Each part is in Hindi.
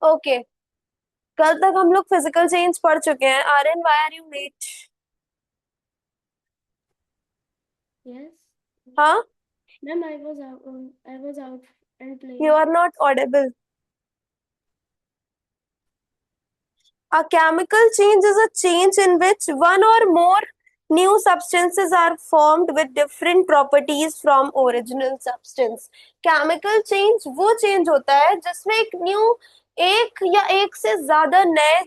ओके, कल तक हम लोग फिजिकल चेंज पढ़ चुके हैं। Aryan, why are you late? Yes. हाँ, Ma'am, I was out and you playing. are not audible. A chemical change is a change in which one or more new substances are formed with different properties from original substance. Chemical change वो change होता है जिसमें एक या एक से ज्यादा नए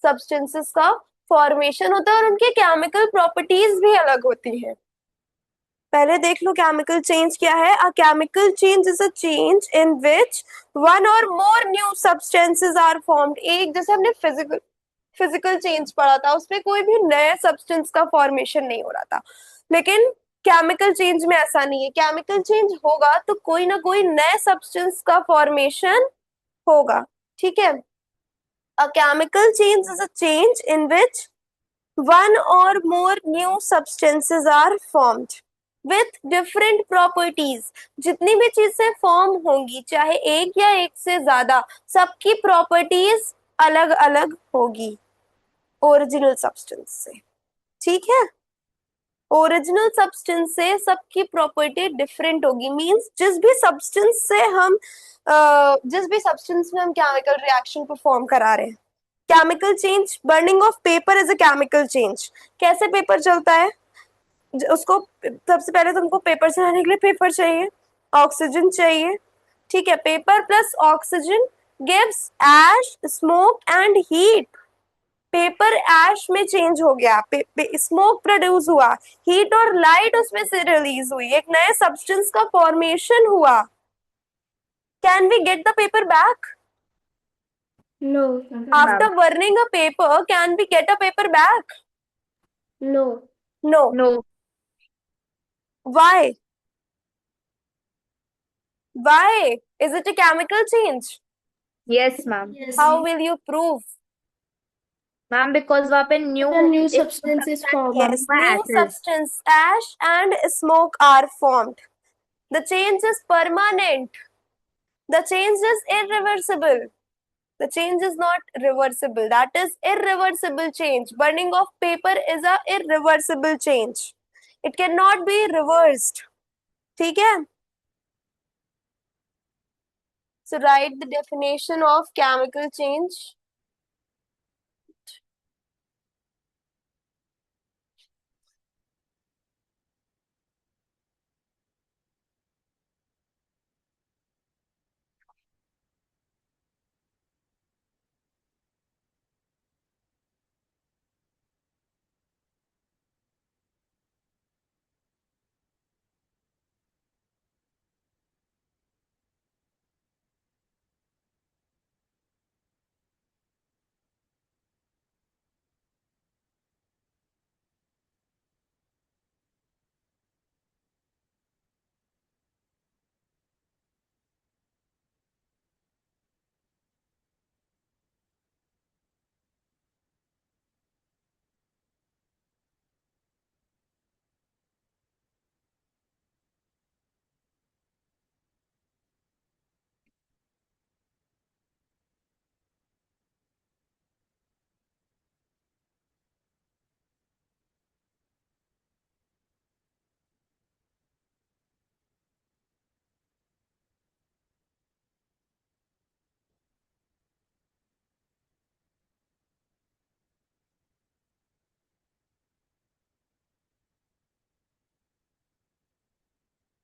substances का formation होता है और उनके chemical properties भी अलग होती हैं। पहले देख लो केमिकल चेंज क्या है। A chemical change is a change in which one or more new substances are formed. एक जैसे हमने फिजिकल चेंज पढ़ा था, उसमें कोई भी नए सब्सटेंस का फॉर्मेशन नहीं हो रहा था, लेकिन केमिकल चेंज में ऐसा नहीं है। केमिकल चेंज होगा तो कोई ना कोई नए सब्सटेंस का फॉर्मेशन होगा। ठीक है। A chemical change is a change in which one or more new substances are formed with different properties। जितनी भी चीजें फॉर्म होंगी, चाहे एक या एक से ज्यादा, सबकी प्रॉपर्टीज अलग अलग होगी ओरिजिनल सब्सटेंस से। ठीक है। ओरिजिनल सब्सटेंस से सबकी प्रॉपर्टी डिफरेंट होगी, मींस जिस भी सब्सटेंस में हम केमिकल रिएक्शन परफॉर्म करा रहे हैं। Chemical change, burning of paper is a chemical change. कैसे पेपर चलता है? उसको सबसे पहले तुमको पेपर चलाने के लिए पेपर चाहिए, ऑक्सीजन चाहिए। ठीक है। Paper plus oxygen gives ash, smoke and heat. Paper ash में चेंज हो गया, स्मोक प्रोड्यूस हुआ, हीट और लाइट उसमें से रिलीज हुई, एक नए सब्सटेंस का फॉर्मेशन हुआ। Can we get the paper back? No. After burning a paper can we get a paper back? No. No. No. Why? Why? Is it a chemical change? Yes, ma'am. Yes. How will you prove? Ma'am because वहाँ पे न्यू A new एक substance is formed. Yes, new acid. substance, ash and smoke are formed. The change is permanent. The change is irreversible. The change is not reversible. That is irreversible change. Burning of paper is a irreversible change. It cannot be reversed. ठीक है? So write the definition of chemical change.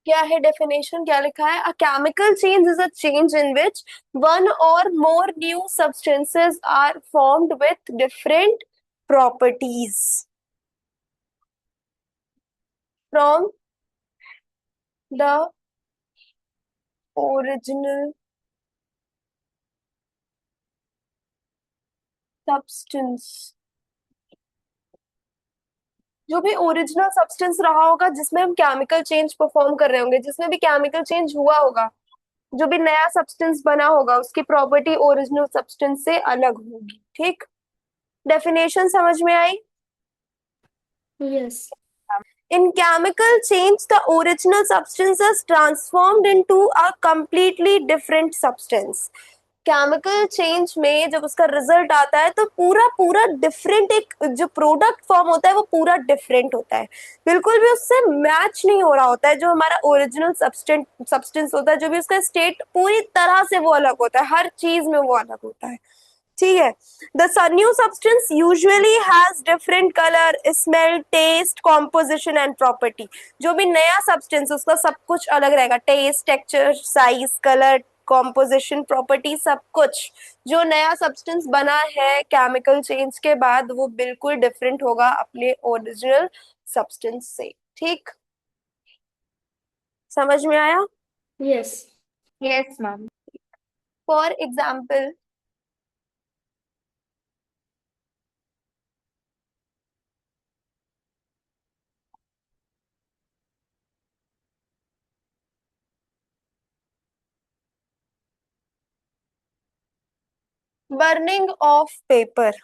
क्या है डेफिनेशन? क्या लिखा है? A chemical change is a change in which one or more new substances are formed with different properties from the original substance. जो भी ओरिजिनल सब्सटेंस रहा होगा जिसमें हम केमिकल चेंज परफॉर्म कर रहे होंगे, जिसमें भी केमिकल चेंज हुआ होगा, जो भी नया सब्सटेंस बना होगा, उसकी प्रॉपर्टी ओरिजिनल सब्सटेंस से अलग होगी। ठीक। डेफिनेशन समझ में आई? Yes. In chemical change, the original substance is transformed into a completely different substance. Chemical change में जब उसका रिजल्ट आता है तो पूरा पूरा डिफरेंट, एक जो प्रोडक्ट फॉर्म होता है वो पूरा डिफरेंट होता है, बिल्कुल भी उससे मैच नहीं हो रहा होता है। जो हमारा ओरिजिनल सब्सटेंस होता है, जो भी उसका स्टेट पूरी तरह से वो अलग होता है, हर चीज में वो अलग होता है। ठीक है। The new substance usually has different colour, smell, taste, composition and property. जो भी नया सब्सटेंस उसका सब कुछ अलग रहेगा, taste, texture, size, colour, composition, property, सब कुछ। जो नया सब्सटेंस बना है केमिकल चेंज के बाद वो बिल्कुल डिफरेंट होगा अपने ओरिजिनल सब्सटेंस से। ठीक, समझ में आया? Yes. Yes, ma'am. For example, burning of paper.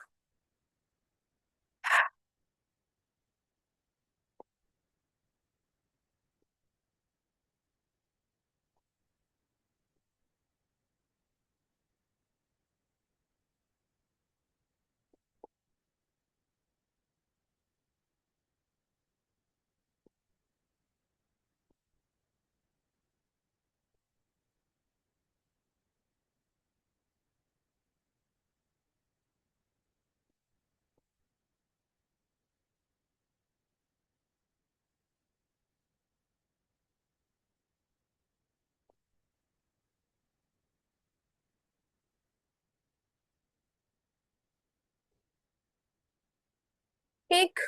एक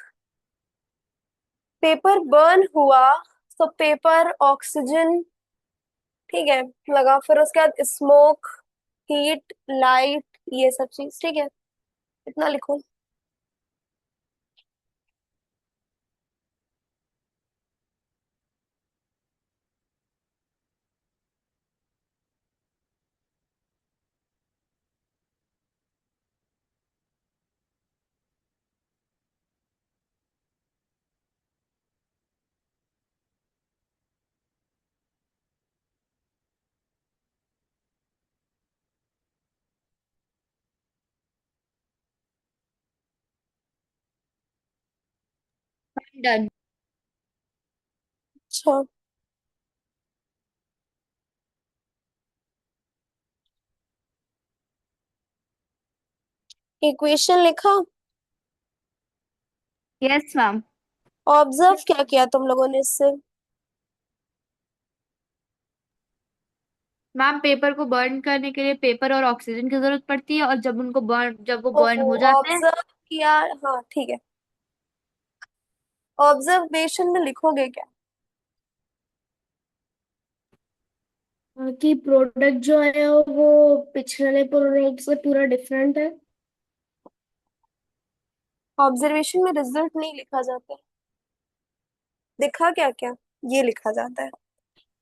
पेपर बर्न हुआ तो पेपर ऑक्सीजन, ठीक है, लगा, फिर उसके बाद स्मोक, हीट, लाइट, ये सब चीज। ठीक है, इतना लिखो। Done. अच्छा, इक्वेशन लिखा। Yes, ma'am. ऑब्जर्व क्या किया तुम लोगों ने इससे? मैम, पेपर को बर्न करने के लिए पेपर और ऑक्सीजन की जरूरत पड़ती है, और जब वो बर्न ओहो, हो जाते हैं। ऑब्जर्व किया। हाँ ठीक है, ऑब्जर्वेशन में लिखोगे क्या? कि प्रोडक्ट जो है वो पिछले प्रोडक्ट से पूरा डिफरेंट है। ऑब्जर्वेशन में रिजल्ट नहीं लिखा जाता है, दिखा क्या क्या, ये लिखा जाता है।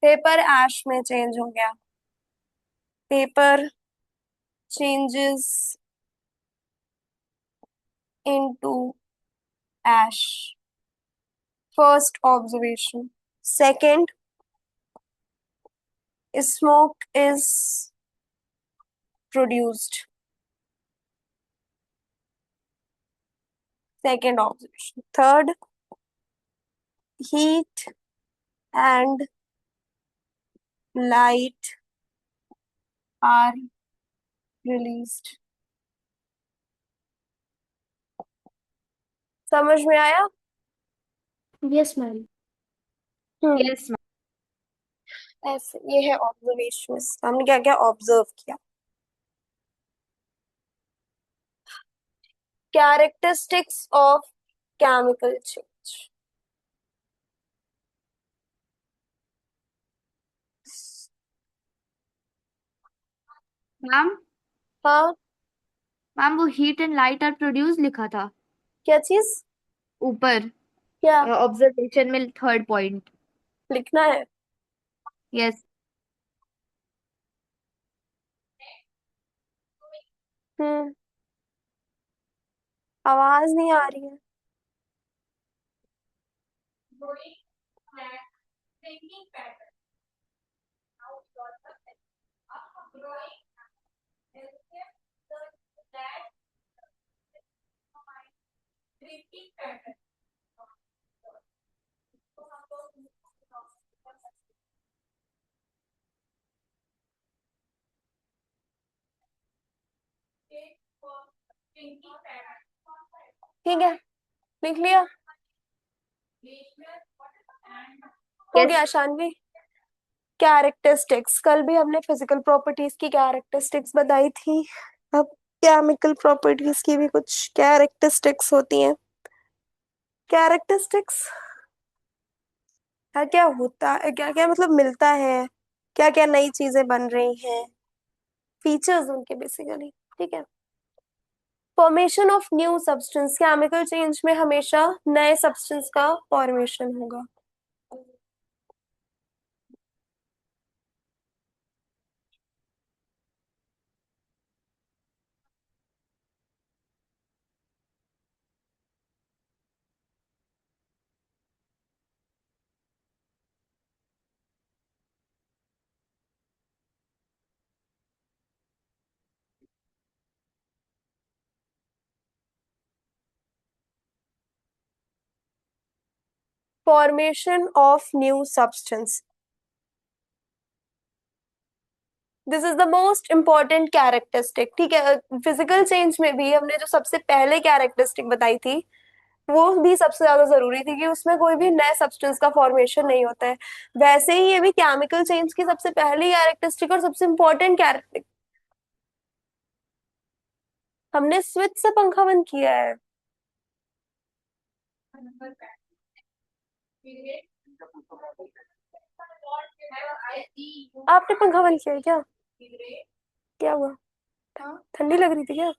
पेपर ऐश में चेंज हो गया, paper changes into ash, first observation. Second, smoke is produced, second observation. Third, heat and light are released. समझ में आया? Yes ma'am. Yes ma'am. ऐसे ये है ऑब्जर्वेशन, हमने क्या क्या ऑब्जर्व किया। Characteristics of chemical change. Ma'am, हाँ, मैम वो heat and light are produce लिखा था क्या चीज? ऊपर क्या ऑब्जर्वेशन में, थर्ड पॉइंट। लिखना है? यस। हम्म, आवाज नहीं आ रही है। ठीक है, लिख लिया? हो यस। गया शानवी? कैरेक्टरिस्टिक्स, कल भी हमने फिजिकल प्रॉपर्टीज की कैरेक्टरिस्टिक्स बताई थी। अब केमिकल प्रॉपर्टीज की भी कुछ कैरेक्टरिस्टिक्स होती हैं। कैरेक्टरिस्टिक्स क्या क्या होता है, क्या क्या मतलब मिलता है, क्या क्या नई चीजें बन रही हैं, फीचर्स उनके बेसिकली। ठीक है। Formation of new substance, chemical change में हमेशा नए सब्सटेंस का फॉर्मेशन होगा। Formation of new substance, this is the most important characteristic. ठीक है, फिजिकल चेंज में भी हमने जो सबसे पहले कैरेक्टरिस्टिक बताई थी वो भी सबसे ज्यादा जरूरी थी कि उसमें कोई भी नए सब्सटेंस का फॉर्मेशन नहीं होता है। वैसे ही ये भी केमिकल चेंज की सबसे पहली कैरेक्टरिस्टिक और सबसे इंपॉर्टेंट कैरेक्टरिस्टिक। हमने स्विच से पंखा बंद किया है। आपने पंखा बंद किया है क्या? क्या हुआ? ठंडी लग रही थी क्या?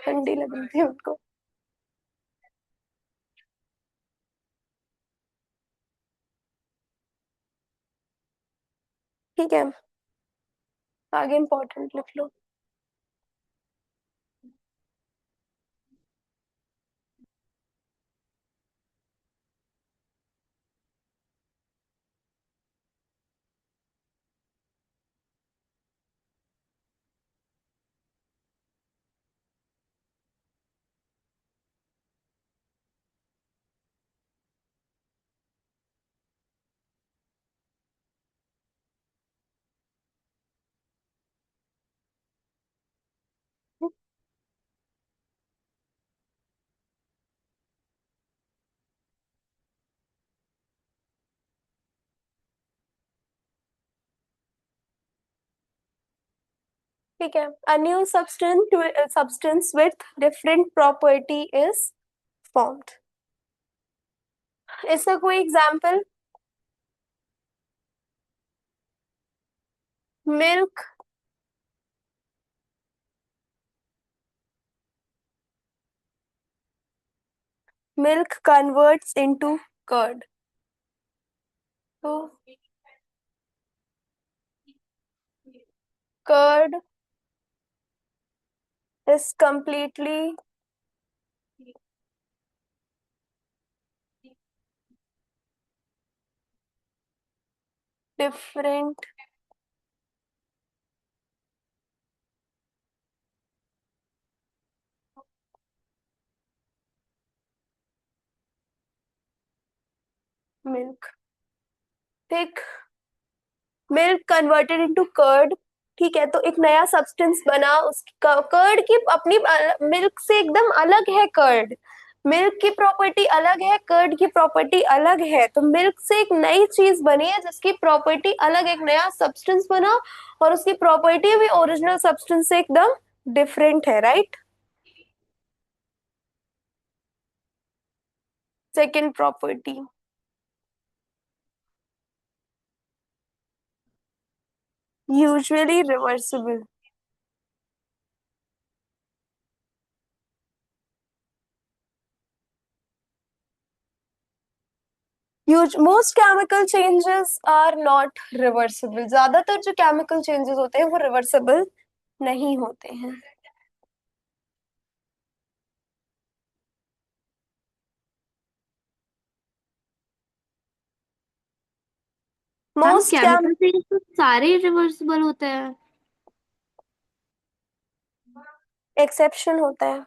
ठंडी लग रही थी उनको। ठीक है, आगे इंपॉर्टेंट लिख लो। ठीक है, a new substance with different property is formed। इसका कोई example? Milk, milk converts into curd, तो curd is completely different milk। ठीक, मिल्क कन्वर्टेड इनटू कर्ड। ठीक है, तो एक नया सब्सटेंस बना, उसका कर्ड की अपनी मिल्क से एकदम अलग है कर्ड। मिल्क की प्रॉपर्टी अलग है, कर्ड की प्रॉपर्टी अलग है, तो मिल्क से एक नई चीज बनी है जिसकी प्रॉपर्टी अलग, एक नया सब्सटेंस बना और उसकी प्रॉपर्टी भी ओरिजिनल सब्सटेंस से एकदम डिफरेंट है, right? Second property, usually reversible. Most chemical changes are not reversible, ज्यादातर जो केमिकल चेंजेस होते हैं वो रिवर्सिबल नहीं होते हैं। Ma'am most chem chemical change तो सारे रिवर्सिबल होते हैं। एक्सेप्शन होता है।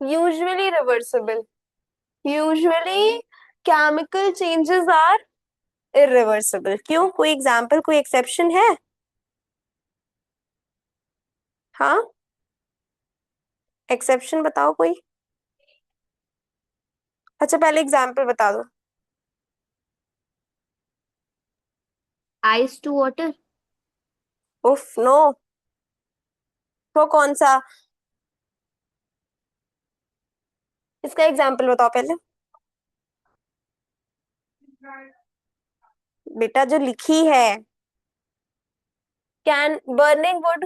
Usually reversible. Usually chemical changes are irreversible. क्यों? कोई एग्जांपल, कोई एक्सेप्शन है? हाँ, एक्सेप्शन बताओ कोई। अच्छा, पहले एग्जांपल बता दो। Ice to water. उफ, नो। वो कौन सा? इसका एग्जांपल बताओ पहले। बेटा जो लिखी है, can burning would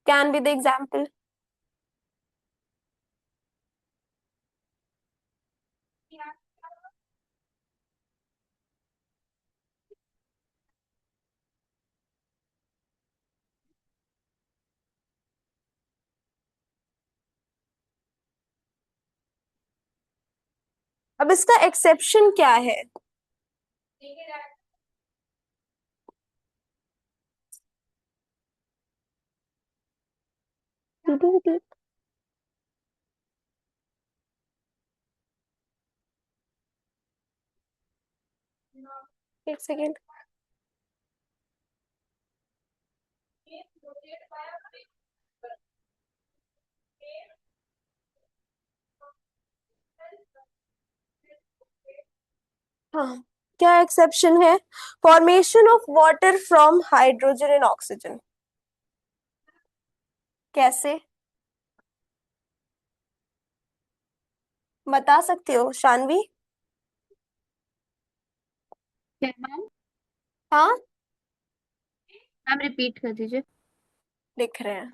can be the example. अब इसका एक्सेप्शन क्या है? एक सेकेंड। हाँ, क्या एक्सेप्शन है? Formation of water from hydrogen and oxygen. कैसे बता सकते हो शानवी? क्या मैम? हाँ, मैम रिपीट कर दीजिए। लिख रहे हैं।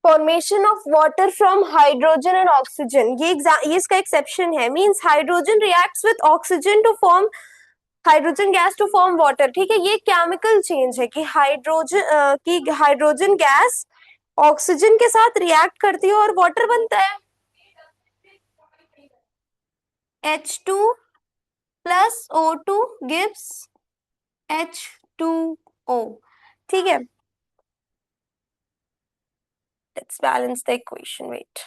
Formation of water from hydrogen and oxygen, ये इसका एक्सेप्शन है। Means hydrogen reacts with oxygen to form hydrogen gas to form water. ठीक है, ये केमिकल चेंज है कि हाइड्रोजन गैस ऑक्सीजन के साथ रिएक्ट करती है और वाटर बनता है। H2 plus O2 gives H2O। ठीक है, let's balance the equation. Wait,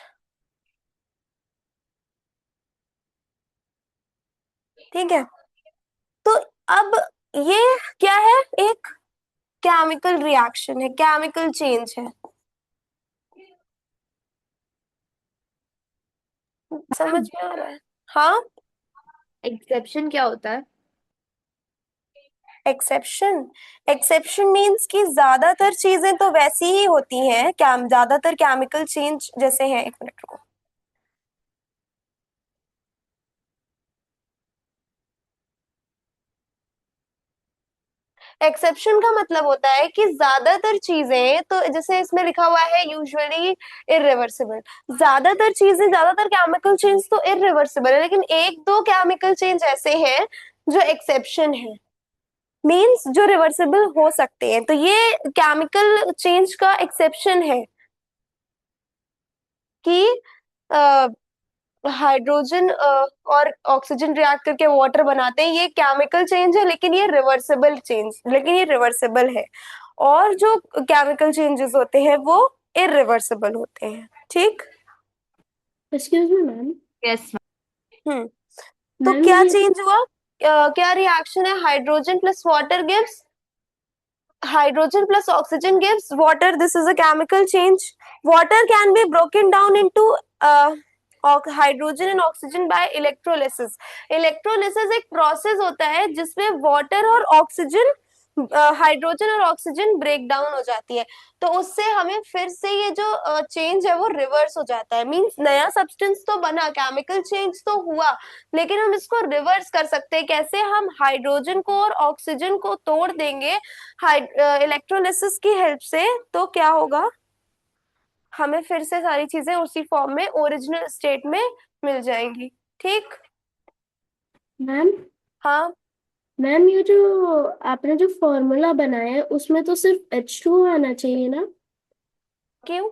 ठीक है। तो अब ये क्या है? एक केमिकल रिएक्शन है, केमिकल चेंज है। समझ में आ रहा है? हाँ। एक्सेप्शन क्या होता है? एक्सेप्शन, एक्सेप्शन मींस कि ज्यादातर चीजें तो वैसी ही होती हैं, क्या ज्यादातर केमिकल चेंज जैसे हैं। एक मिनट रुको। एक्सेप्शन का मतलब होता है कि ज्यादातर चीजें, तो जैसे इसमें लिखा हुआ है यूजुअली इरिवर्सिबल। ज्यादातर चीजें, ज्यादातर केमिकल चेंज तो इरिवर्सिबल है, लेकिन एक दो केमिकल चेंज ऐसे हैं जो एक्सेप्शन है। मींस जो रिवर्सिबल हो सकते हैं। तो ये केमिकल चेंज का एक्सेप्शन है कि हाइड्रोजन और ऑक्सीजन रिएक्ट करके वाटर बनाते हैं। ये केमिकल चेंज है, लेकिन ये रिवर्सिबल चेंज, लेकिन ये रिवर्सिबल है। और जो केमिकल चेंजेस होते हैं वो इरिवर्सिबल होते हैं। ठीक। Excuse me ma'am. यस हम्म। तो मैम क्या ये चेंज हुआ? क्या रिएक्शन है? Hydrogen plus water gives hydrogen plus oxygen gives water. This is a chemical change. Water can be broken down into hydrogen and oxygen by electrolysis. Electrolysis एक process होता है जिसमें water और oxygen हाइड्रोजन और ऑक्सीजन ब्रेक डाउन हो जाती है, तो उससे हमें फिर से ये जो चेंज है वो रिवर्स हो जाता है। मींस नया सब्सटेंस तो बना, केमिकल चेंज तो हुआ, लेकिन हम इसको रिवर्स कर सकते हैं। कैसे? हम हाइड्रोजन को और ऑक्सीजन को तोड़ देंगे इलेक्ट्रोलिसिस की हेल्प से, तो क्या होगा, हमें फिर से सारी चीजें उसी फॉर्म में, ओरिजिनल स्टेट में मिल जाएंगी। ठीक? मैम हाँ। मैम ये जो आपने जो फॉर्मूला बनाया है उसमें तो सिर्फ H2 आना चाहिए ना? क्यों?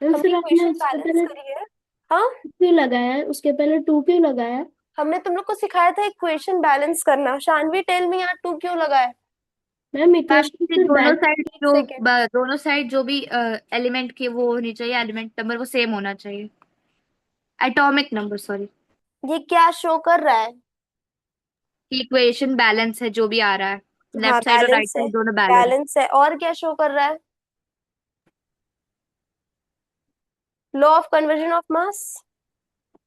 मैम हमने फिर आपने इक्वेशन उसके बैलेंस पहले करी है। हाँ, क्यों लगाया है, उसके पहले 2 क्यों लगाया है? हमने तुम लोग को सिखाया था इक्वेशन बैलेंस करना। शानवी, टेल मी, यहाँ टू क्यों लगा है? मैम मैम इक्वेशन कि फिर दोनों बैलेंस। साइड एक जो सेकेंड। दोनों साइड जो भी एलिमेंट के वो होनी चाहिए, एलिमेंट नंबर वो सेम होना चाहिए, एटॉमिक नंबर सॉरी। ये क्या शो कर रहा है? इक्वेशन बैलेंस है जो भी आ रहा है, हाँ, लेफ्ट साइड और राइट बैलेंस है। साइड दोनों बैलेंस। बैलेंस है, और क्या शो कर रहा है? Law of conversion of mass,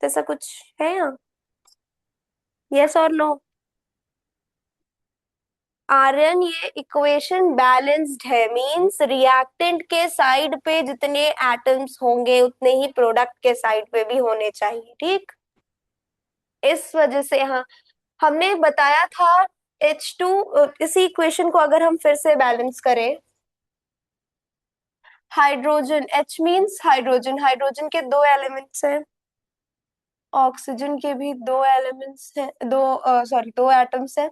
ऐसा कुछ है यहाँ? यस और नो? आर्यन, ये इक्वेशन बैलेंस्ड है, मींस रिएक्टेंट के साइड पे जितने एटम्स होंगे उतने ही प्रोडक्ट के साइड पे भी होने चाहिए। ठीक? इस वजह से, हाँ, हमने बताया था H2, इसी इक्वेशन को अगर हम फिर से बैलेंस करें, hydrogen, H means hydrogen, hydrogen के दो एलिमेंट्स हैं, ऑक्सीजन के भी दो एलिमेंट्स हैं, दो सॉरी दो एटम्स हैं।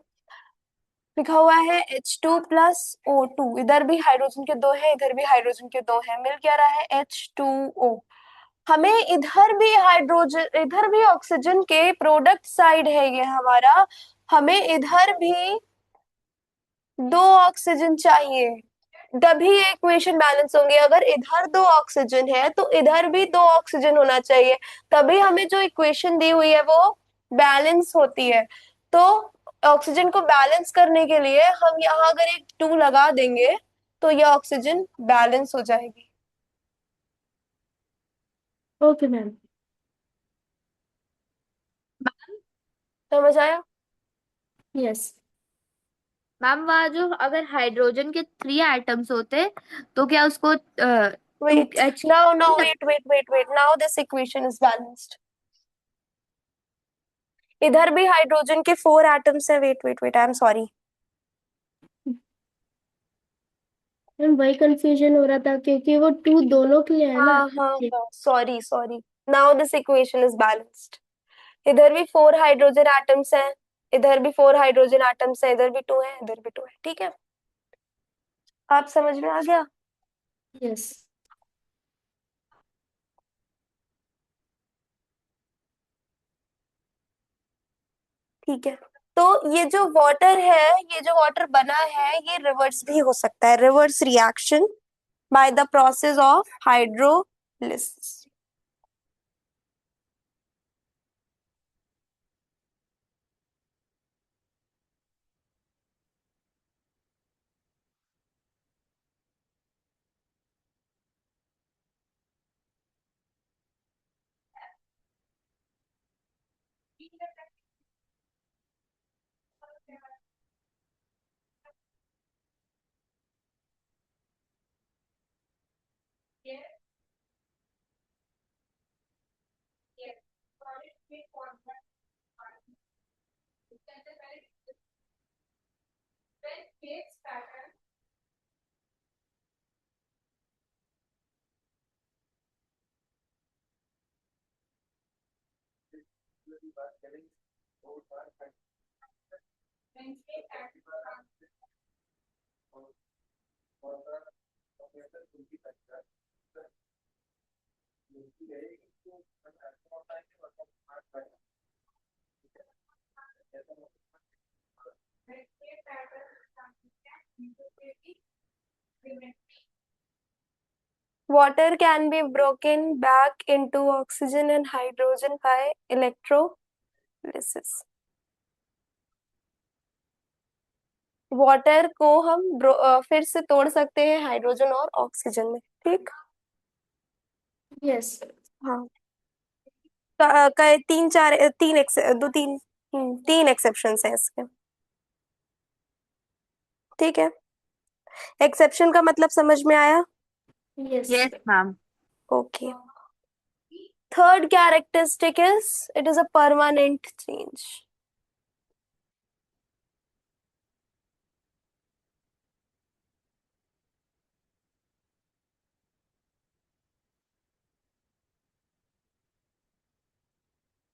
लिखा हुआ है H2 + O2, इधर भी हाइड्रोजन के दो है, इधर भी हाइड्रोजन के दो है, मिल क्या रहा है? H2O। हमें इधर भी हाइड्रोजन, इधर भी ऑक्सीजन के प्रोडक्ट साइड है ये हमारा, हमें इधर भी दो ऑक्सीजन चाहिए, तभी ये इक्वेशन बैलेंस होंगे। अगर इधर दो ऑक्सीजन है तो इधर भी दो ऑक्सीजन होना चाहिए, तभी हमें जो इक्वेशन दी हुई है वो बैलेंस होती है। तो ऑक्सीजन को बैलेंस करने के लिए हम यहाँ अगर एक 2 लगा देंगे तो ये ऑक्सीजन बैलेंस हो जाएगी। Okay ma'am. समझ आया? यस। मैम वहाँ जो अगर हाइड्रोजन के 3 एटम्स होते तो क्या उसको to wait, H now now wait, now this equation is balanced. इधर भी हाइड्रोजन के 4 एटम्स है। Wait, I am sorry. Ma'am वही कंफ्यूजन हो रहा था क्योंकि वो 2 दोनों के लिए है ना। हाँ, sorry, now this equation is balanced. इधर भी 4 हाइड्रोजन एटम्स हैं, इधर भी 4 हाइड्रोजन एटम्स हैं, इधर भी 2 है, इधर भी 2 है। ठीक है? आप समझ में आ गया? यस। ठीक है। तो ये जो वाटर है, ये जो वाटर बना है, ये रिवर्स भी हो सकता है, reverse reaction by the process of hydrolysis. Water can be broken back into oxygen and hydrogen by electrolysis. Water को हम फिर से तोड़ सकते हैं हाइड्रोजन और ऑक्सीजन में। ठीक? यस। हाँ। तीन चार तीन तीन एक्सेप्शंस हैं इसके। ठीक है, एक्सेप्शन का मतलब समझ में आया? Yes. Yes ma'am. Okay. Third characteristic is it is a permanent change.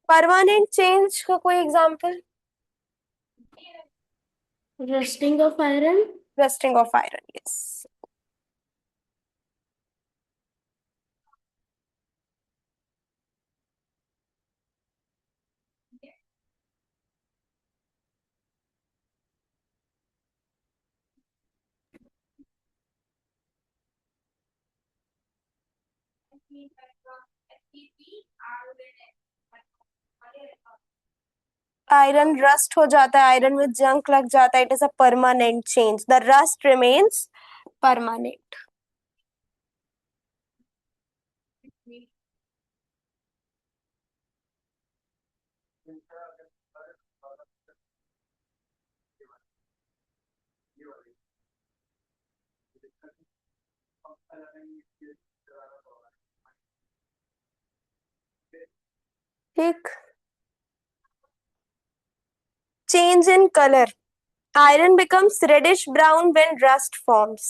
Permanent change का कोई example? Rusting of iron. Rusting of iron, yes. Iron rust हो जाता है, आयरन में जंक लग जाता है, it is a permanent change. The rust remains permanent. ठीक. Change in colour. Iron becomes reddish brown when rust forms.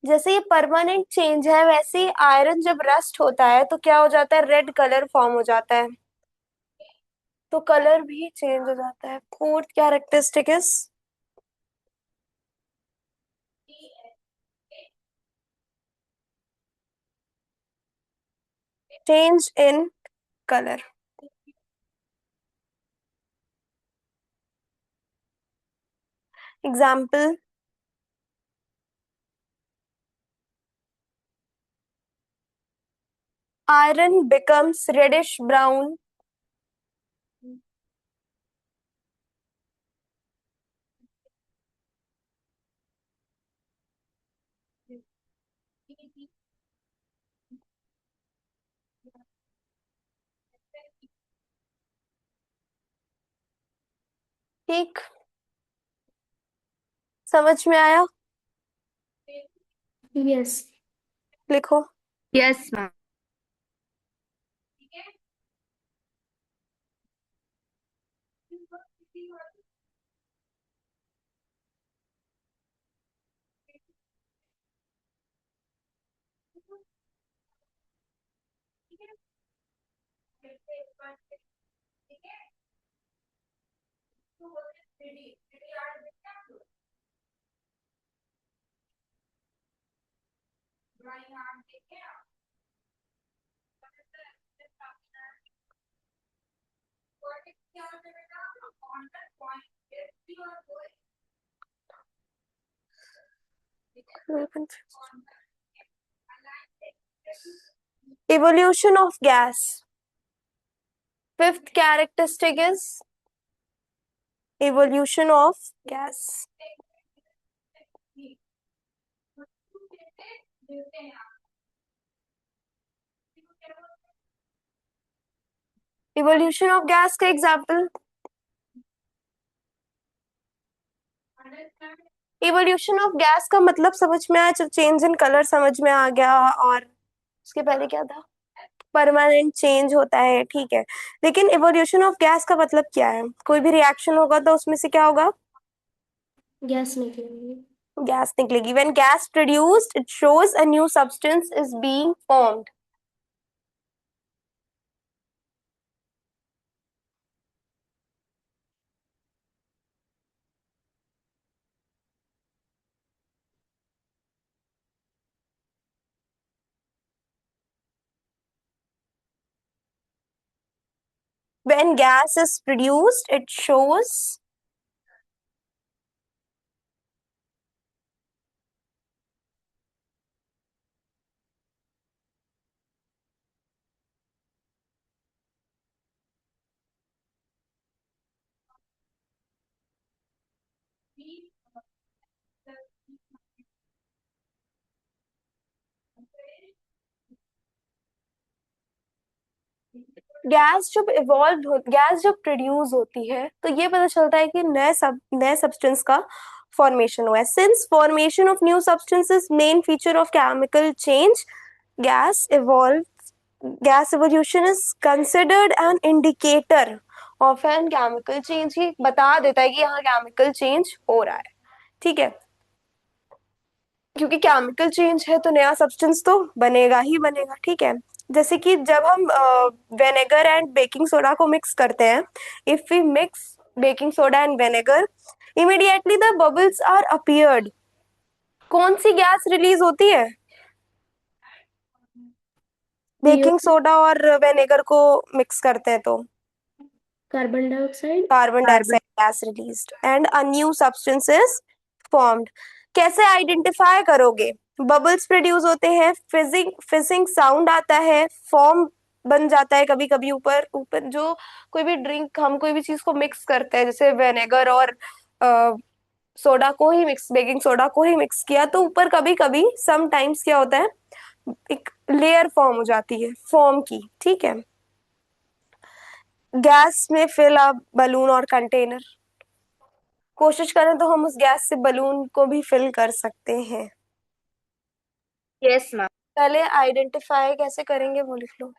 जैसे ये परमानेंट चेंज है, वैसे ही आयरन जब रस्ट होता है तो क्या हो जाता है, रेड कलर फॉर्म हो जाता है, तो कलर भी चेंज हो जाता है. Fourth characteristic is change in colour. Example. Iron becomes reddish brown. ठीक, समझ में आया? यस। लिखो. Yes ma'am. Evolution of gas. Fifth characteristic is evolution of gas. Evolution of gas का एग्जाम्पल. इवोल्यूशन ऑफ गैस का मतलब समझ में आया, चेंज इन कलर समझ में आ गया, और उसके पहले क्या था, परमानेंट चेंज होता है, ठीक है. लेकिन इवोल्यूशन ऑफ गैस का मतलब क्या है? कोई भी रिएक्शन होगा तो उसमें से क्या होगा, गैस निकलेंगे। गैस निकलेगी. When gas produced it shows a new substance is being formed. When gas is produced, it shows gas जब प्रोड्यूस होती है तो ये पता चलता है कि नए सब्सटेंस का फॉर्मेशन हुआ है. Since formation of new substances main feature of chemical change, gas evolve gas evolution is considered an indicator of an chemical change. ही बता देता है कि यहाँ केमिकल चेंज हो रहा है. ठीक है, क्योंकि केमिकल चेंज है तो नया सब्सटेंस तो बनेगा ही बनेगा. ठीक है, जैसे कि जब हम विनेगर एंड बेकिंग सोडा को मिक्स करते हैं, if we mix baking soda and vinegar, immediately the bubbles are appeared. कौन सी गैस रिलीज होती है CO, बेकिंग सोडा और विनेगर को मिक्स करते हैं तो? Carbon dioxide. Carbon dioxide gas released and a new substance is formed. कैसे आइडेंटिफाई करोगे? बबल्स प्रोड्यूस होते हैं, फिजिंग फिजिंग साउंड आता है, फॉर्म बन जाता है कभी कभी ऊपर ऊपर. जो कोई भी ड्रिंक, हम कोई भी चीज को मिक्स करते हैं, जैसे विनेगर और सोडा को ही मिक्स, बेकिंग सोडा को ही मिक्स किया, तो ऊपर कभी कभी समटाइम्स क्या होता है, एक लेयर फॉर्म हो जाती है फॉर्म की. ठीक है, गैस में फिल अप बलून और कंटेनर. कोशिश करें तो हम उस गैस से बलून को भी फिल कर सकते हैं. Yes ma'am. पहले आइडेंटिफाई कैसे करेंगे वो लिख लो.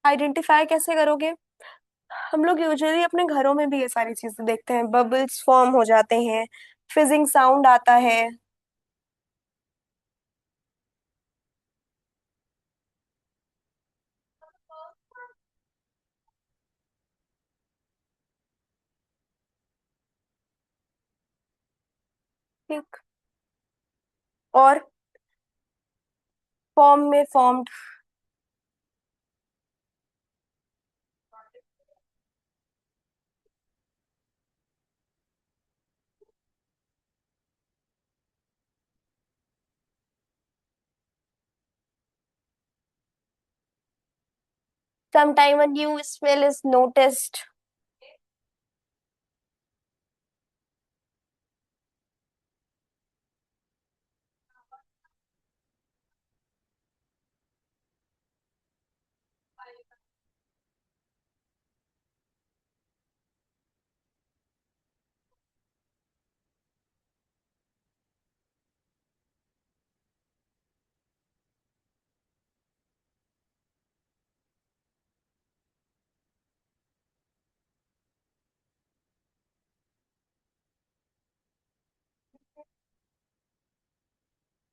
आइडेंटिफाई कैसे करोगे? हम लोग यूजुअली अपने घरों में भी ये सारी चीजें देखते हैं, बबल्स फॉर्म हो जाते हैं, फिजिंग साउंड आता है. ठीक, और फॉर्म में formed. Sometime a new smell is noticed.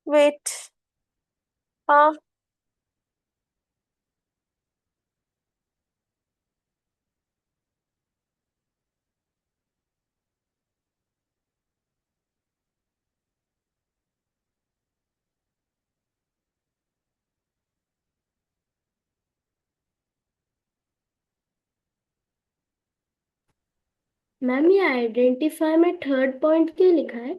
Wait, हाँ, मैम ये आइडेंटिफाई में थर्ड पॉइंट क्या लिखा है?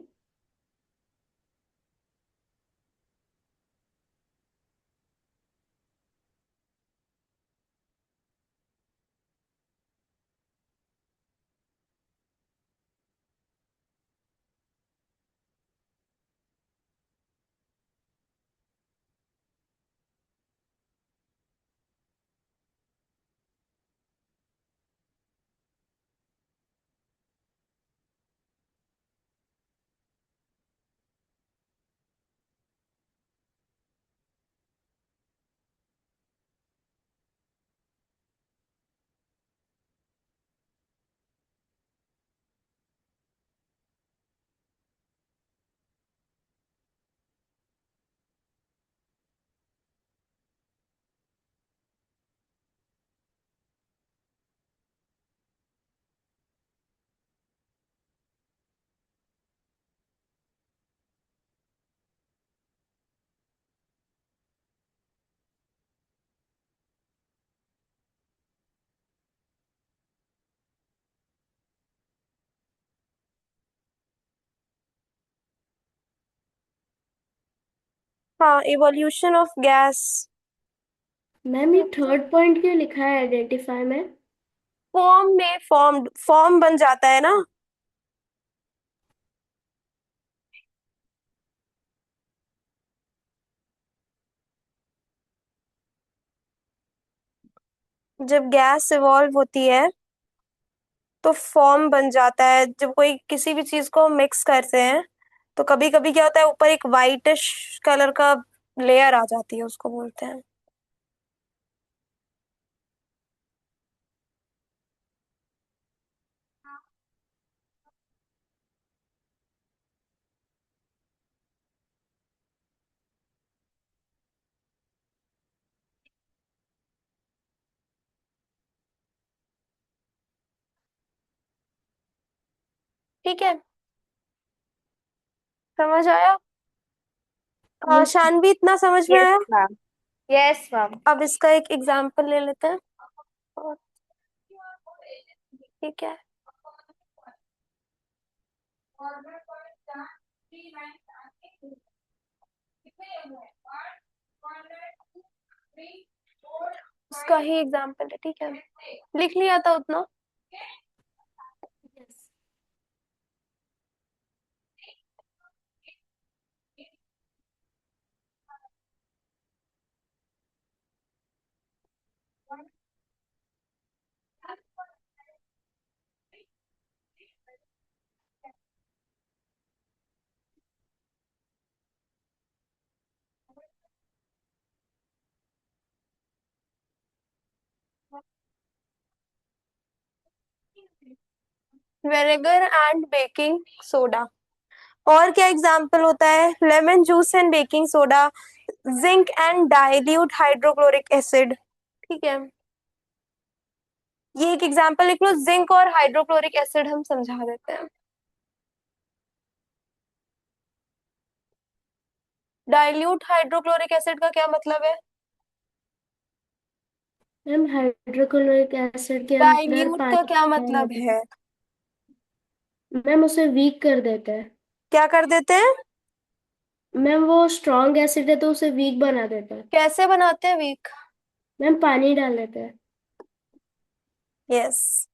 हाँ, इवोल्यूशन ऑफ गैस। मैम ये थर्ड पॉइंट क्यों लिखा है आइडेंटिफाई में? फॉर्म में फॉर्म बन जाता है ना। जब गैस इवॉल्व होती है तो फॉर्म बन जाता है। जब कोई किसी भी चीज को मिक्स करते हैं तो कभी कभी क्या होता है, ऊपर एक वाइटिश कलर का लेयर आ जाती है, उसको बोलते हैं। ठीक है, समझ आया? यस। शानवी, इतना समझ में यस आया? मैम। Yes ma'am. अब इसका एक एग्जाम्पल ले लेते हैं। और ठीक है, उसका ही एग्जाम्पल है। ठीक है, लिख लिया था उतना। Vinegar and baking soda. और क्या एग्जाम्पल होता है? Lemon juice and baking soda, zinc and dilute hydrochloric acid. ठीक है, ये एक एग्जाम्पल लिख लो। जिंक और हाइड्रोक्लोरिक एसिड हम समझा देते हैं। डाइल्यूट हाइड्रोक्लोरिक एसिड का क्या मतलब है? मैम हाइड्रोक्लोरिक एसिड के अंदर डाइल्यूट का पानी क्या डाल मतलब देते है? हैं मैम, उसे वीक कर देते हैं। क्या कर देते हैं? मैम वो स्ट्रॉन्ग एसिड है तो उसे वीक बना देता है। कैसे बनाते हैं वीक? मैम पानी डाल देते हैं। यस।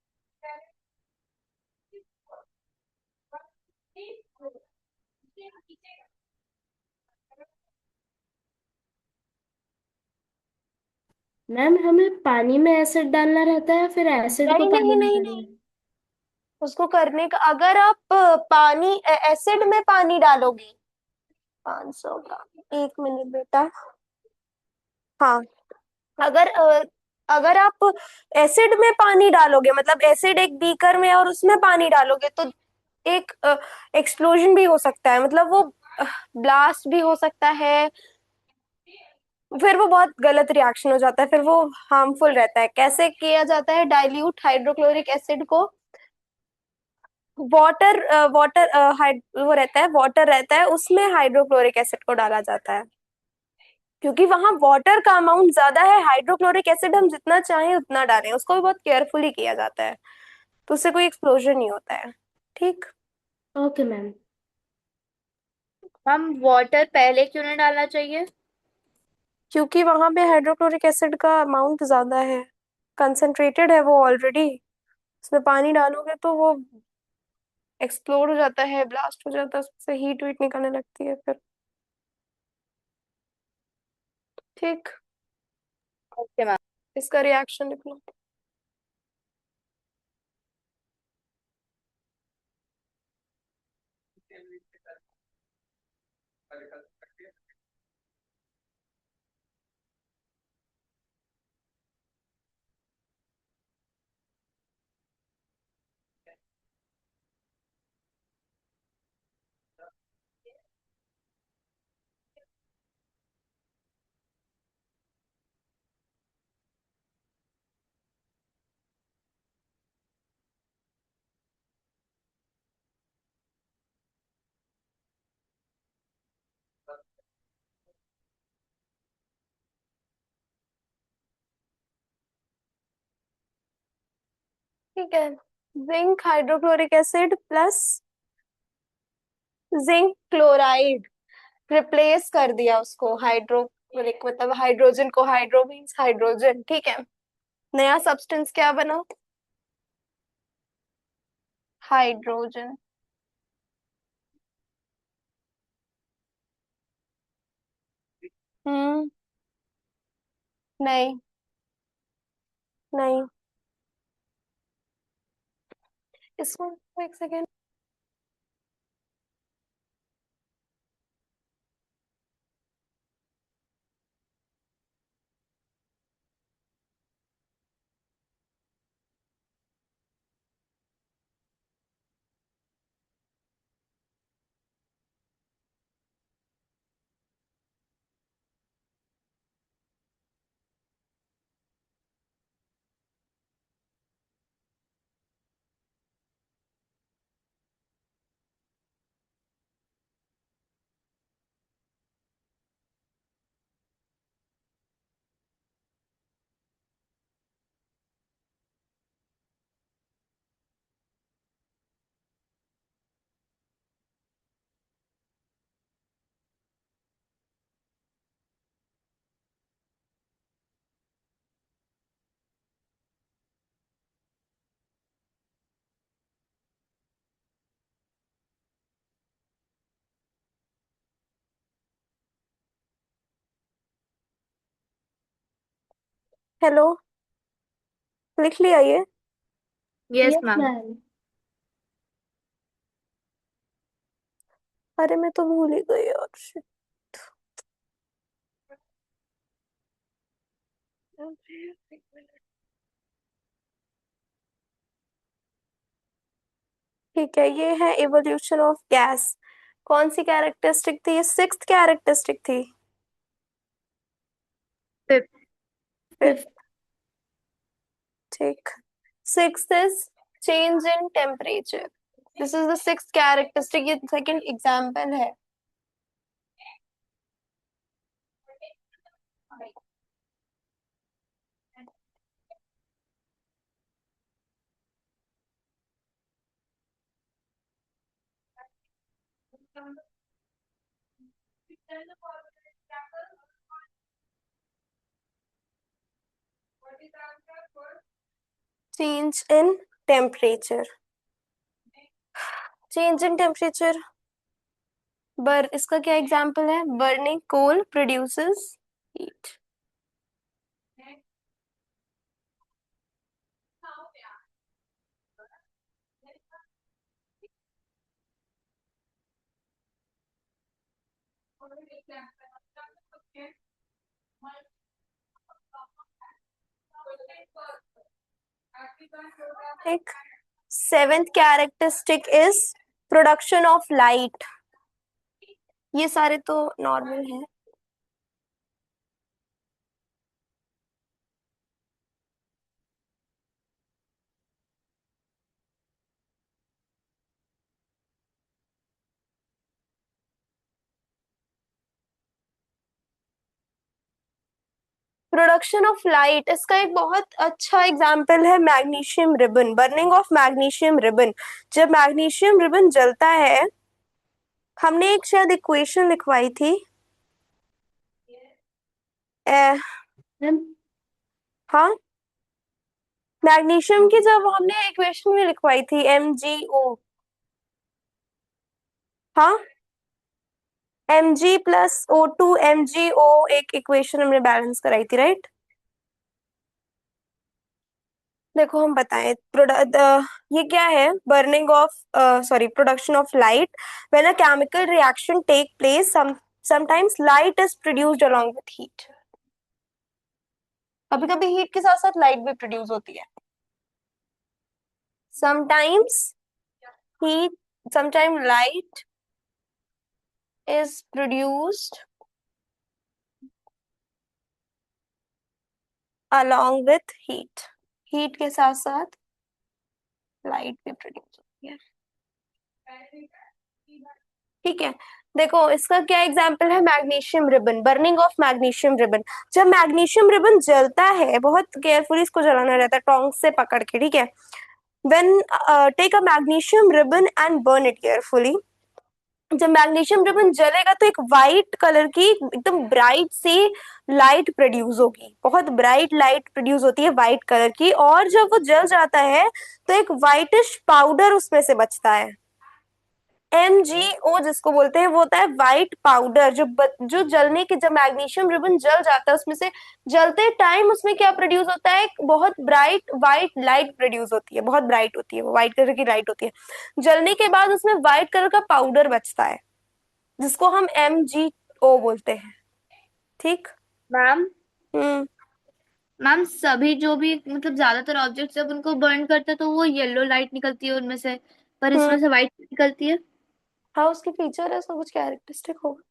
मैम हमें पानी में एसिड डालना रहता है फिर एसिड को नहीं पानी नहीं में नहीं डालना नहीं, है? उसको करने का, अगर आप पानी एसिड में पानी डालोगे, 500 का, 1 मिनट बेटा। हाँ, अगर अगर आप एसिड में पानी डालोगे, मतलब एसिड एक बीकर में और उसमें पानी डालोगे, तो एक एक्सप्लोजन भी हो सकता है, मतलब वो ब्लास्ट भी हो सकता है। फिर वो बहुत गलत रिएक्शन हो जाता है, फिर वो हार्मफुल रहता है। कैसे किया जाता है? डाइल्यूट हाइड्रोक्लोरिक एसिड को वाटर वाटर वो रहता है, वाटर रहता है, उसमें हाइड्रोक्लोरिक एसिड को डाला जाता है। क्योंकि वहां वाटर का अमाउंट ज्यादा है, हाइड्रोक्लोरिक एसिड हम जितना चाहें उतना डालें, उसको भी बहुत केयरफुली किया जाता है, तो उससे कोई एक्सप्लोजन नहीं होता है। ठीक। Okay ma'am. मैम वाटर पहले क्यों नहीं डालना चाहिए? क्योंकि वहां पे हाइड्रोक्लोरिक एसिड का अमाउंट ज्यादा है, कंसंट्रेटेड है वो ऑलरेडी। उसमें पानी डालोगे तो वो एक्सप्लोड हो जाता है, ब्लास्ट हो जाता है, उससे हीट वीट निकलने लगती है फिर। ठीक, ओके मैम। इसका रिएक्शन लिख लो। ठीक है, zinc hydrochloric acid plus zinc chloride replace कर दिया उसको, हाइड्रो मतलब हाइड्रोजन को, हाइड्रो मीन्स हाइड्रोजन, ठीक है। नया सब्सटेंस क्या बना? हाइड्रोजन। हम्म। नहीं। नहीं। इसको एक सेकेंड। हेलो, लिख लिया ये? Yes yes ma'am. मैम। अरे मैं तो भूल ही गई और shit। ठीक है, ये है इवोल्यूशन ऑफ गैस। कौन सी कैरेक्टरिस्टिक थी? ये सिक्स्थ कैरेक्टरिस्टिक थी। फिफ्थ। फिफ्थ। ठीक। Sixth is change in temperature. This is the sixth characteristic, ये सेकंड एग्जांपल है। Change in temperature. Change in temperature, इसका क्या एग्जांपल है? Burning coal produces heat. ठीक। Seventh characteristic is production of light. ये सारे तो नॉर्मल है। प्रोडक्शन ऑफ लाइट, इसका एक बहुत अच्छा एग्जांपल है magnesium ribbon, burning of magnesium ribbon. जब मैग्नीशियम रिबन जलता है, हमने एक शायद इक्वेशन लिखवाई थी। ए, मैम हाँ, मैग्नीशियम की जब हमने इक्वेशन में लिखवाई थी, MgO। हाँ, Mg+O2 MgO, एक इक्वेशन हमने बैलेंस कराई थी, राइट? देखो हम बताएं, प्रोडक्ट, ये क्या है? Burning of, sorry, production of light. When a chemical reaction take place, sometimes light is produced along with heat. कभी कभी हीट के साथ साथ लाइट भी प्रोड्यूस होती है। Sometimes heat, sometime light is produced along with heat. Heat के साथ साथ लाइट भी प्रोड्यूस होती है। ठीक है। देखो इसका क्या एग्जाम्पल है? Magnesium ribbon, burning of magnesium ribbon. जब मैग्नीशियम रिबन जलता है, बहुत केयरफुली इसको जलाना रहता है, टोंग से पकड़ के, ठीक है। When take a magnesium ribbon and burn it carefully, जब मैग्नीशियम रिबन जलेगा तो एक वाइट कलर की एकदम ब्राइट सी लाइट प्रोड्यूस होगी, बहुत ब्राइट लाइट प्रोड्यूस होती है वाइट कलर की, और जब वो जल जाता है तो एक वाइटिश पाउडर उसमें से बचता है। MgO जिसको बोलते हैं वो होता है व्हाइट पाउडर, जो जलने के, जब मैग्नीशियम रिबन जल जाता है उसमें से जलते टाइम उसमें क्या प्रोड्यूस होता है, एक बहुत ब्राइट व्हाइट लाइट प्रोड्यूस होती है, बहुत ब्राइट होती है, वो व्हाइट कलर की लाइट होती है। जलने के बाद उसमें व्हाइट कलर का पाउडर बचता है जिसको हम MgO बोलते हैं। ठीक। मैम हम्म। मैम सभी जो भी मतलब ज्यादातर ऑब्जेक्ट जब उनको बर्न करते हैं तो वो येलो लाइट निकलती है उनमें से, पर हम्म। इसमें से व्हाइट निकलती है। हाँ, उसकी फीचर है, उसका कुछ कैरेक्टरिस्टिक होगा।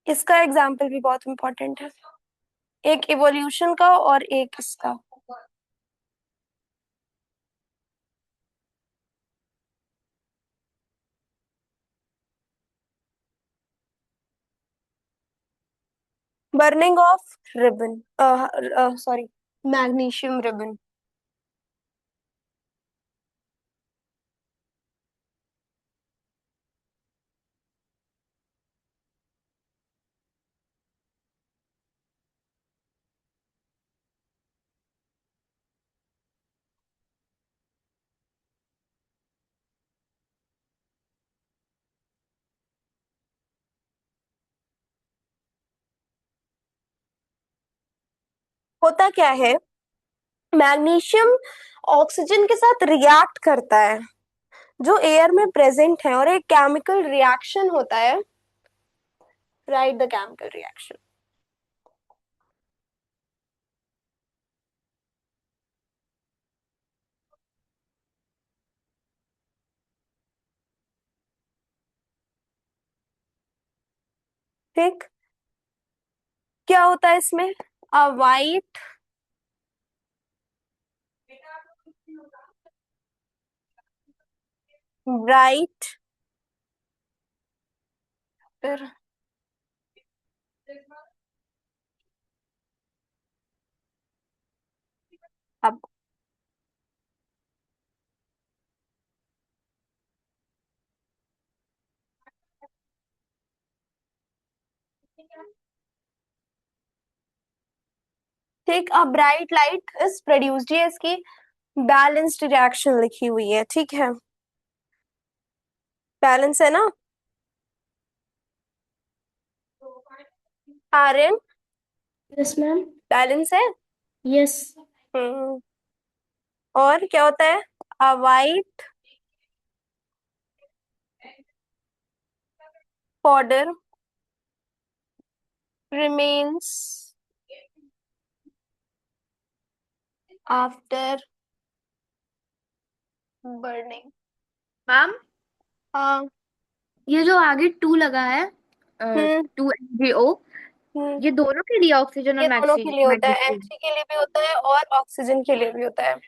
इसका एग्जाम्पल भी बहुत इंपॉर्टेंट है, एक इवोल्यूशन का और एक इसका। Burning of ribbon, sorry, magnesium ribbon. होता क्या है, मैग्नीशियम ऑक्सीजन के साथ रिएक्ट करता है जो एयर में प्रेजेंट है, और एक केमिकल रिएक्शन होता है। Right the chemical reaction. ठीक। क्या होता है इसमें, अ वाइट ब्राइट, फिर अब ठीक, a bright light is produced, ये इसकी बैलेंस्ड रिएक्शन लिखी हुई है। ठीक है, बैलेंस है ना। Aryan, yes ma'am. बैलेंस है। यस। हम्म। और क्या होता है, a white powder remains after burning। Ma'am हाँ। ये जो आगे टू लगा है, हम्म। 2MgO, हम्म। ये दोनों के लिए ऑक्सीजन और ये दोनों के लिए होता है, मैग्नीशियम। Mg के लिए भी होता है और ऑक्सीजन के लिए भी होता है।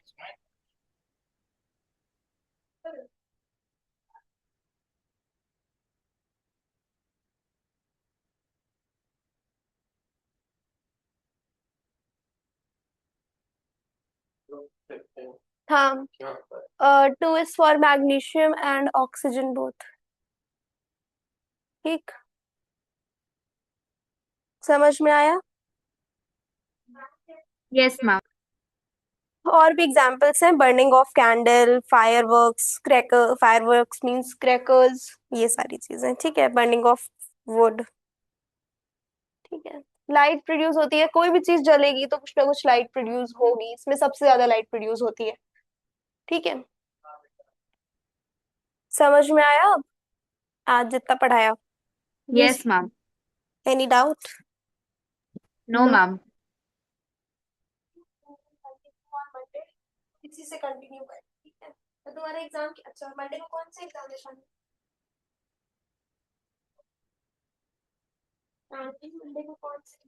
हाँ, 2 is for magnesium and oxygen both। ठीक, समझ में आया। Yes ma'am. और भी एग्जांपल्स हैं, burning of candle, fireworks, cracker, fireworks means crackers, ये सारी चीजें। ठीक है, बर्निंग ऑफ वुड। ठीक है, लाइट प्रोड्यूस होती है, कोई भी चीज जलेगी तो कुछ ना कुछ लाइट प्रोड्यूस होगी, इसमें सबसे ज्यादा लाइट प्रोड्यूस होती है। ठीक है, समझ में आया अब, आज जितना पढ़ाया। Yes ma'am. Any doubt. No ma'am. इसी से कंटिन्यू कर। ठीक है, तो तुम्हारा एग्जाम, अच्छा मंडे को कौन सा एग्जाम है शान? शानवी, मंडे को कौन सा,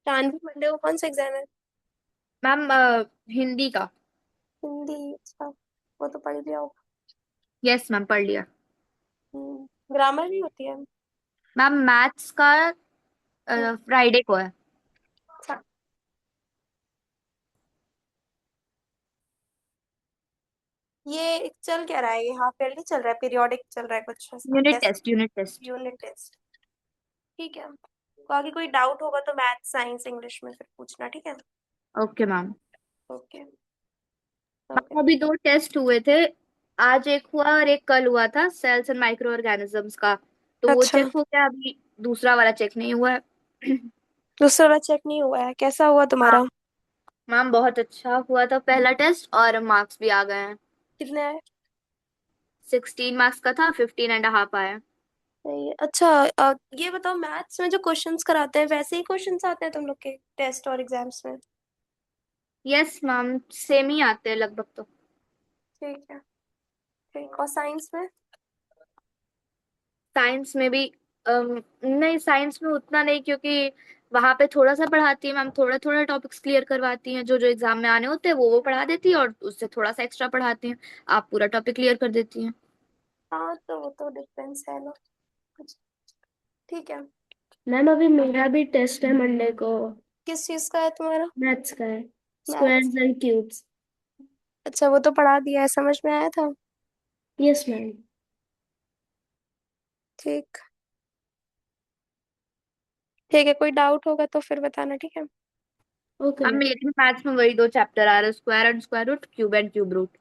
शानवी मंडे को कौन सा एग्जाम है? मैम हिंदी का। हिंदी, अच्छा, वो तो पढ़ लिया होगा। यस मैम पढ़ लिया। ग्रामर भी होती है। मैम मैथ्स का फ्राइडे को है। अच्छा, ये चल क्या रहा है? ये हाफ ईयरली चल रहा है, पीरियोडिक चल रहा है कुछ ऐसा unit test? Test, unit test. Unit test, ठीक है। तो आगे कोई डाउट होगा तो मैथ साइंस इंग्लिश में फिर पूछना, ठीक है? Okay ma'am. Okay okay. Ma'am अभी 2 टेस्ट हुए थे, आज एक हुआ और एक कल हुआ था, सेल्स एंड माइक्रो ऑर्गेनिजम्स का। तो वो अच्छा, चेक हो गया, अभी दूसरा वाला चेक नहीं हुआ है। दूसरा वाला चेक नहीं हुआ है, कैसा हुआ हाँ तुम्हारा? मैम, बहुत अच्छा हुआ था पहला टेस्ट और मार्क्स भी आ गए हैं। कितने आए? 16 मार्क्स का था, 15.5 आया। सही है। अच्छा, ये बताओ, मैथ्स में जो क्वेश्चंस कराते हैं वैसे ही क्वेश्चंस आते हैं तुम लोग के टेस्ट और एग्जाम्स में? यस मैम, सेम ही आते हैं लगभग तो। ठीक है, ठीक। और साइंस में? साइंस में भी नहीं, साइंस में उतना नहीं, क्योंकि वहां पे थोड़ा सा पढ़ाती है मैम, थोड़ा थोड़ा टॉपिक्स क्लियर करवाती हैं, जो जो एग्जाम में आने होते हैं वो पढ़ा देती है, और उससे थोड़ा सा एक्स्ट्रा पढ़ाती हैं। आप पूरा टॉपिक क्लियर कर देती हैं। हाँ, तो वो तो डिफरेंस है ना कुछ। ठीक है। मैम अभी मेरा भी टेस्ट है मंडे को। किस चीज का है तुम्हारा? मैथ्स का है, मैथ्स? Squares and cubes. अच्छा, वो तो पढ़ा दिया है, समझ में आया था। Yes ma'am. ठीक, ठीक है। कोई डाउट होगा तो फिर बताना, ठीक है? ओके अब मैम। मेरे मैथ्स में वही 2 चैप्टर आ रहे हैं, square and square root, cube and cube root.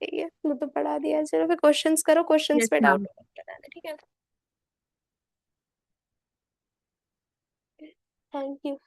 ठीक है, वो तो पढ़ा दिया है। चलो फिर क्वेश्चंस करो, क्वेश्चंस यस पे डाउट मैम। होगा तो बताना, ठीक है? Thank you.